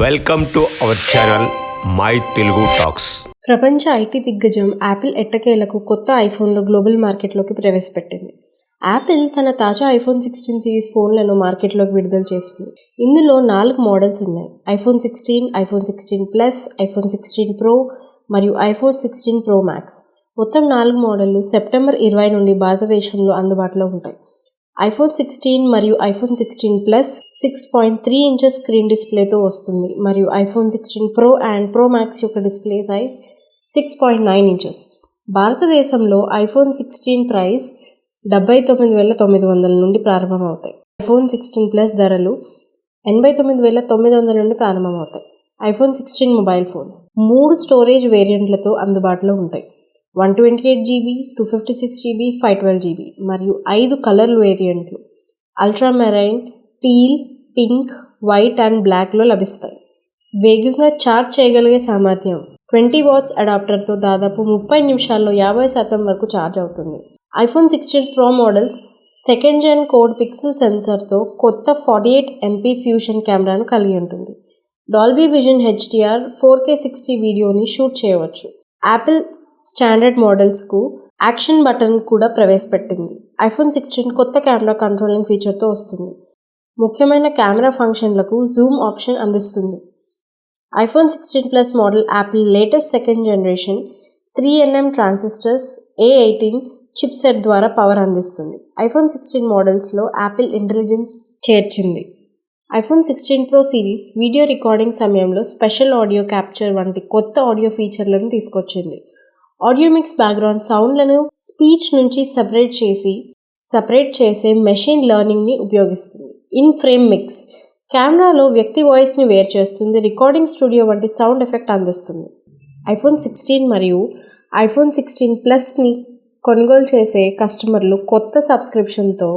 Welcome to our channel my Telugu talks. ప్రపంచ IT దిగ్గజం Apple ఎట్టకేలకు కొత్త ఐఫోన్లు గ్లోబల్ మార్కెట్లోకి ప్రవేశపెట్టింది. యాపిల్ తన తాజా ఐఫోన్ 16 సిరీస్ ఫోన్లను మార్కెట్లోకి విడుదల చేసింది. ఇందులో 4 మోడల్స్ ఉన్నాయి: iPhone 16, iPhone 16 plus, iPhone 16 pro మరియు ఐఫోన్ 16 ప్రో మ్యాక్స్. మొత్తం 4 మోడళ్లు సెప్టెంబర్ 20 నుండి భారతదేశంలో అందుబాటులో ఉంటాయి. ఐఫోన్ 16 మరియు ఐఫోన్ 16 ప్లస్ 6.3 ఇంచెస్ స్క్రీన్ డిస్ప్లేతో వస్తుంది మరియు iPhone 16 pro and pro max యొక్క డిస్ప్లే సైజ్ 6.9 ఇంచెస్. భారతదేశంలో ఐఫోన్ 16 ప్రైస్ 79,900 నుండి ప్రారంభమవుతాయి. ఐఫోన్ 16 ప్లస్ ధరలు 89,900 నుండి ప్రారంభమవుతాయి. ఐఫోన్ 16 మొబైల్ ఫోన్స్ 3 స్టోరేజ్ వేరియంట్లతో అందుబాటులో ఉంటాయి: 128GB, 256GB, 512GB మరియు 5 కలర్ వేరియంట్లు ultramarine, teal, pink, white and బ్లాక్లో లభిస్తాయి. వేగంగా ఛార్జ్ చేయగలిగే సామర్థ్యం 20 వాట్స్ అడాప్టర్తో దాదాపు 30 నిమిషాల్లో 50% వరకు ఛార్జ్ అవుతుంది. ఐఫోన్ 16 ప్రో మోడల్స్ సెకండ్ జెన్ కోడ్ పిక్సెల్ సెన్సర్తో కొత్త 48MP ఫ్యూషన్ కెమెరాను కలిగి ఉంటుంది. డాల్బీ విజన్ HDR 4K 60 వీడియోని షూట్ చేయవచ్చు. యాపిల్ స్టాండర్డ్ మోడల్స్కు యాక్షన్ బటన్ కూడా ప్రవేశపెట్టింది. ఐఫోన్ 16 కొత్త కెమెరా కంట్రోలింగ్ ఫీచర్తో వస్తుంది. ముఖ్యమైన కెమెరా ఫంక్షన్లకు జూమ్ ఆప్షన్ అందిస్తుంది. IPhone 16 plus model Apple latest second generation 3nm transistors A18 chipset ద్వారా పవర్ అందిస్తుంది. ఐఫోన్ 16 మోడల్స్లో యాపిల్ ఇంటెలిజెన్స్ చేర్చింది. IPhone 16 pro series video recording సమయంలో స్పెషల్ ఆడియో క్యాప్చర్ వంటి కొత్త ఆడియో ఫీచర్లను తీసుకొచ్చింది. ఆడియో మిక్స్ బ్యాక్గ్రౌండ్ సౌండ్లను స్పీచ్ నుంచి సపరేట్ చేసే మెషిన్ లెర్నింగ్ని ఉపయోగిస్తుంది. ఇన్ ఫ్రేమ్ మిక్స్ కెమెరాలో వ్యక్తి వాయిస్ని వేరు చేస్తుంది. రికార్డింగ్ స్టూడియో వంటి సౌండ్ ఎఫెక్ట్ అందిస్తుంది. ఐఫోన్ 16 మరియు ఐఫోన్ 16 ప్లస్ని కొనుగోలు చేసే కస్టమర్లు కొత్త సబ్స్క్రిప్షన్తో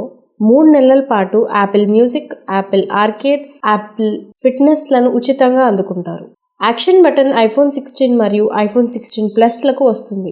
3 నెలల పాటు Apple music, Apple arcade, Apple ఫిట్నెస్లను ఉచితంగా అందుకుంటారు. యాక్షన్ బటన్ ఐఫోన్ 16 మరియు ఐఫోన్ 16 ప్లస్లకు వస్తుంది.